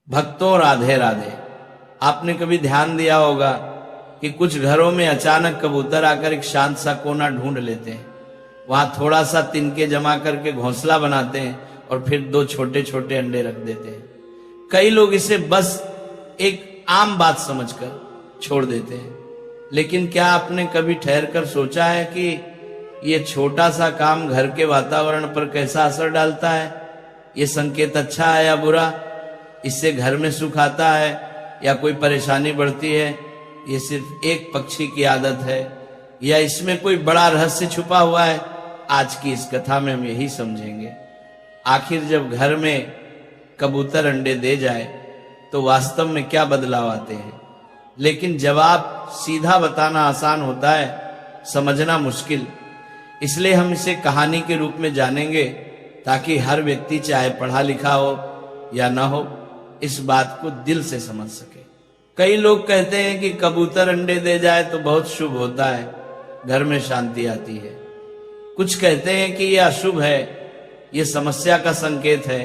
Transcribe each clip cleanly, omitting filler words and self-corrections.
भक्तों राधे राधे। आपने कभी ध्यान दिया होगा कि कुछ घरों में अचानक कबूतर आकर एक शांत सा कोना ढूंढ लेते हैं, वहां थोड़ा सा तिनके जमा करके घोंसला बनाते हैं और फिर 2 छोटे छोटे अंडे रख देते हैं। कई लोग इसे बस एक आम बात समझकर छोड़ देते हैं, लेकिन क्या आपने कभी ठहर कर सोचा है कि ये छोटा सा काम घर के वातावरण पर कैसा असर डालता है? ये संकेत अच्छा है या बुरा? इससे घर में सुख आता है या कोई परेशानी बढ़ती है? ये सिर्फ एक पक्षी की आदत है या इसमें कोई बड़ा रहस्य छुपा हुआ है? आज की इस कथा में हम यही समझेंगे। आखिर जब घर में कबूतर अंडे दे जाए तो वास्तव में क्या बदलाव आते हैं? लेकिन जवाब सीधा बताना आसान होता है, समझना मुश्किल। इसलिए हम इसे कहानी के रूप में जानेंगे ताकि हर व्यक्ति चाहे पढ़ा लिखा हो या ना हो, इस बात को दिल से समझ सके। कई लोग कहते हैं कि कबूतर अंडे दे जाए तो बहुत शुभ होता है, घर में शांति आती है। कुछ कहते हैं कि यह अशुभ है, यह समस्या का संकेत है।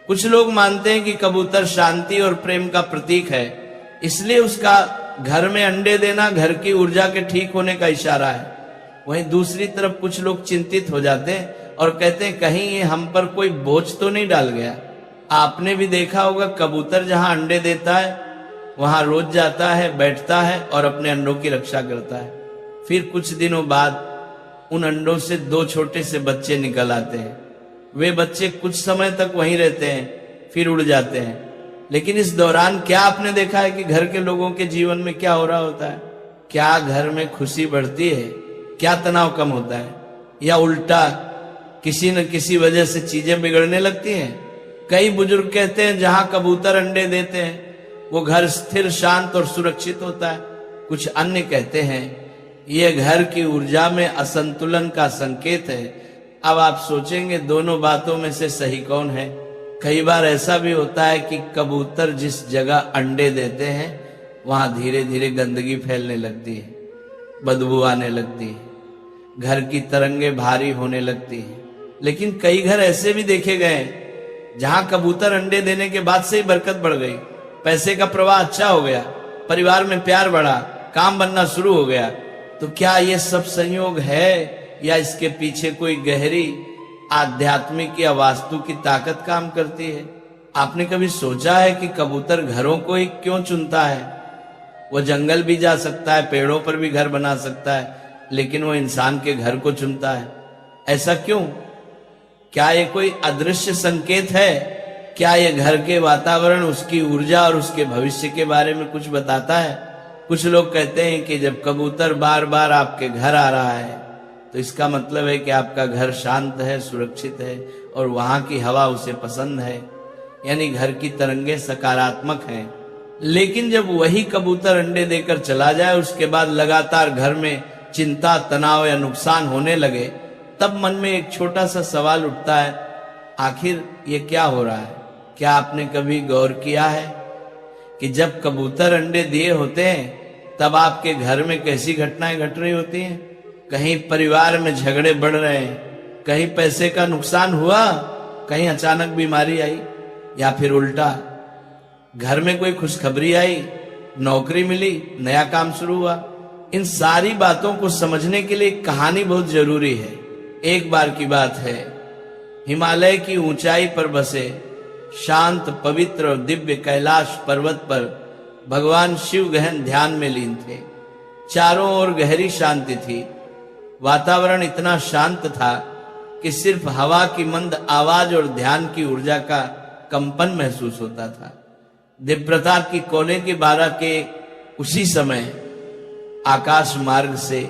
कुछ लोग मानते हैं कि कबूतर शांति और प्रेम का प्रतीक है, इसलिए उसका घर में अंडे देना घर की ऊर्जा के ठीक होने का इशारा है। वहीं दूसरी तरफ कुछ लोग चिंतित हो जाते हैं और कहते हैं कहीं ये हम पर कोई बोझ तो नहीं डाल गया। आपने भी देखा होगा, कबूतर जहां अंडे देता है वहां रोज जाता है, बैठता है और अपने अंडों की रक्षा करता है। फिर कुछ दिनों बाद उन अंडों से 2 छोटे से बच्चे निकल आते हैं। वे बच्चे कुछ समय तक वहीं रहते हैं, फिर उड़ जाते हैं। लेकिन इस दौरान क्या आपने देखा है कि घर के लोगों के जीवन में क्या हो रहा होता है? क्या घर में खुशी बढ़ती है? क्या तनाव कम होता है? या उल्टा किसी न किसी वजह से चीजें बिगड़ने लगती हैं? कई बुजुर्ग कहते हैं जहां कबूतर अंडे देते हैं वो घर स्थिर, शांत और सुरक्षित होता है। कुछ अन्य कहते हैं ये घर की ऊर्जा में असंतुलन का संकेत है। अब आप सोचेंगे दोनों बातों में से सही कौन है? कई बार ऐसा भी होता है कि कबूतर जिस जगह अंडे देते हैं वहां धीरे धीरे गंदगी फैलने लगती है, बदबू आने लगती है, घर की तरंगे भारी होने लगती है। लेकिन कई घर ऐसे भी देखे गए हैं जहां कबूतर अंडे देने के बाद से ही बरकत बढ़ गई, पैसे का प्रवाह अच्छा हो गया, परिवार में प्यार बढ़ा, काम बनना शुरू हो गया। तो क्या ये सब संयोग है या इसके पीछे कोई गहरी आध्यात्मिक या वास्तु की ताकत काम करती है? आपने कभी सोचा है कि कबूतर घरों को ही क्यों चुनता है? वो जंगल भी जा सकता है, पेड़ों पर भी घर बना सकता है, लेकिन वो इंसान के घर को चुनता है। ऐसा क्यों? क्या ये कोई अदृश्य संकेत है? क्या ये घर के वातावरण, उसकी ऊर्जा और उसके भविष्य के बारे में कुछ बताता है? कुछ लोग कहते हैं कि जब कबूतर बार बार आपके घर आ रहा है तो इसका मतलब है कि आपका घर शांत है, सुरक्षित है और वहां की हवा उसे पसंद है, यानी घर की तरंगे सकारात्मक हैं। लेकिन जब वही कबूतर अंडे देकर चला जाए, उसके बाद लगातार घर में चिंता, तनाव या नुकसान होने लगे, तब मन में एक छोटा सा सवाल उठता है, आखिर ये क्या हो रहा है? क्या आपने कभी गौर किया है कि जब कबूतर अंडे दिए होते हैं तब आपके घर में कैसी घटनाएं घट रही होती हैं? कहीं परिवार में झगड़े बढ़ रहे हैं, कहीं पैसे का नुकसान हुआ, कहीं अचानक बीमारी आई, या फिर उल्टा घर में कोई खुशखबरी आई, नौकरी मिली, नया काम शुरू हुआ। इन सारी बातों को समझने के लिए कहानी बहुत जरूरी है। एक बार की बात है, हिमालय की ऊंचाई पर बसे शांत, पवित्र और दिव्य कैलाश पर्वत पर भगवान शिव गहन ध्यान में लीन थे। चारों ओर गहरी शांति थी। वातावरण इतना शांत था कि सिर्फ हवा की मंद आवाज और ध्यान की ऊर्जा का कंपन महसूस होता था। दिव्यता की कोने की 12 के उसी समय आकाश मार्ग से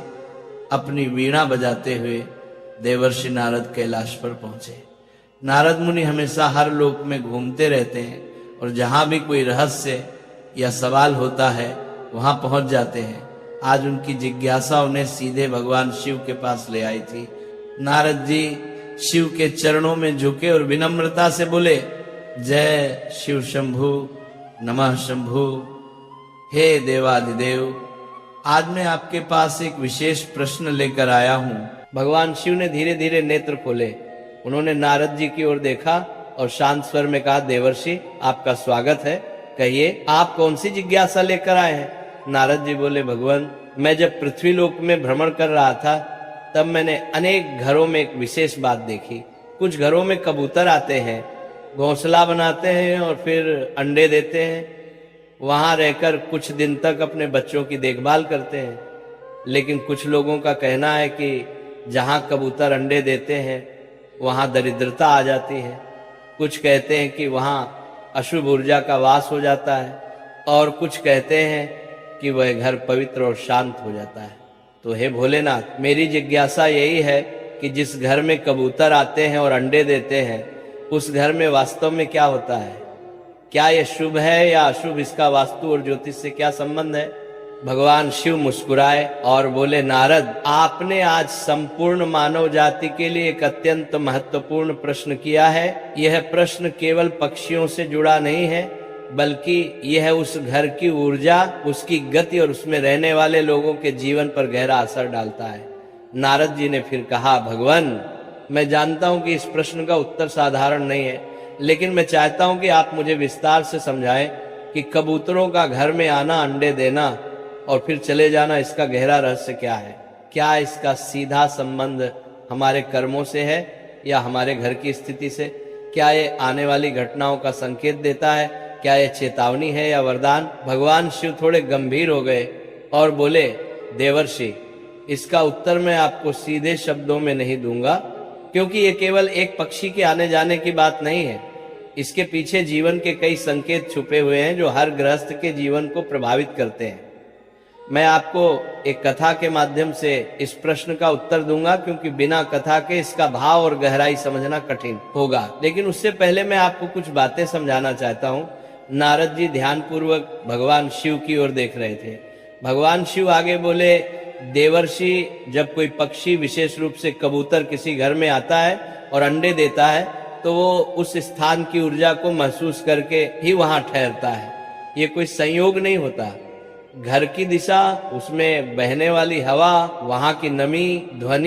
अपनी वीणा बजाते हुए देवर्षि नारद कैलाश पर पहुंचे। नारद मुनि हमेशा हर लोक में घूमते रहते हैं और जहां भी कोई रहस्य या सवाल होता है वहां पहुंच जाते हैं। आज उनकी जिज्ञासा उन्हें सीधे भगवान शिव के पास ले आई थी। नारद जी शिव के चरणों में झुके और विनम्रता से बोले, जय शिव शंभु, नमः शंभु। हे देवाधिदेव, आज मैं आपके पास एक विशेष प्रश्न लेकर आया हूं। भगवान शिव ने धीरे धीरे नेत्र खोले। उन्होंने नारद जी की ओर देखा और शांत स्वर में कहा, देवर्षि आपका स्वागत है, कहिए आप कौन सी जिज्ञासा लेकर आए हैं। नारद जी बोले, भगवान मैं जब पृथ्वी लोक में भ्रमण कर रहा था तब मैंने अनेक घरों में एक विशेष बात देखी। कुछ घरों में कबूतर आते हैं, घोंसला बनाते हैं और फिर अंडे देते हैं, वहां रहकर कुछ दिन तक अपने बच्चों की देखभाल करते हैं। लेकिन कुछ लोगों का कहना है कि जहां कबूतर अंडे देते हैं वहां दरिद्रता आ जाती है। कुछ कहते हैं कि वहां अशुभ ऊर्जा का वास हो जाता है, और कुछ कहते हैं कि वह घर पवित्र और शांत हो जाता है। तो हे भोलेनाथ, मेरी जिज्ञासा यही है कि जिस घर में कबूतर आते हैं और अंडे देते हैं उस घर में वास्तव में क्या होता है? क्या यह शुभ है या अशुभ? इसका वास्तु और ज्योतिष से क्या संबंध है? भगवान शिव मुस्कुराए और बोले, नारद आपने आज संपूर्ण मानव जाति के लिए एक अत्यंत महत्वपूर्ण प्रश्न किया है। यह प्रश्न केवल पक्षियों से जुड़ा नहीं है, बल्कि यह उस घर की ऊर्जा, उसकी गति और उसमें रहने वाले लोगों के जीवन पर गहरा असर डालता है। नारद जी ने फिर कहा, भगवान मैं जानता हूं कि इस प्रश्न का उत्तर साधारण नहीं है, लेकिन मैं चाहता हूं कि आप मुझे विस्तार से समझाएं कि कबूतरों का घर में आना, अंडे देना और फिर चले जाना, इसका गहरा रहस्य क्या है? क्या इसका सीधा संबंध हमारे कर्मों से है या हमारे घर की स्थिति से? क्या ये आने वाली घटनाओं का संकेत देता है? क्या यह चेतावनी है या वरदान? भगवान शिव थोड़े गंभीर हो गए और बोले, देवर्षि इसका उत्तर मैं आपको सीधे शब्दों में नहीं दूंगा, क्योंकि ये केवल एक पक्षी के आने जाने की बात नहीं है। इसके पीछे जीवन के कई संकेत छुपे हुए हैं जो हर गृहस्थ के जीवन को प्रभावित करते हैं। मैं आपको एक कथा के माध्यम से इस प्रश्न का उत्तर दूंगा, क्योंकि बिना कथा के इसका भाव और गहराई समझना कठिन होगा। लेकिन उससे पहले मैं आपको कुछ बातें समझाना चाहता हूं। नारद जी ध्यानपूर्वक भगवान शिव की ओर देख रहे थे। भगवान शिव आगे बोले, देवर्षि जब कोई पक्षी, विशेष रूप से कबूतर, किसी घर में आता है और अंडे देता है तो वो उस स्थान की ऊर्जा को महसूस करके ही वहां ठहरता है। ये कोई संयोग नहीं होता। घर की दिशा, उसमें बहने वाली हवा, वहां की नमी, ध्वनि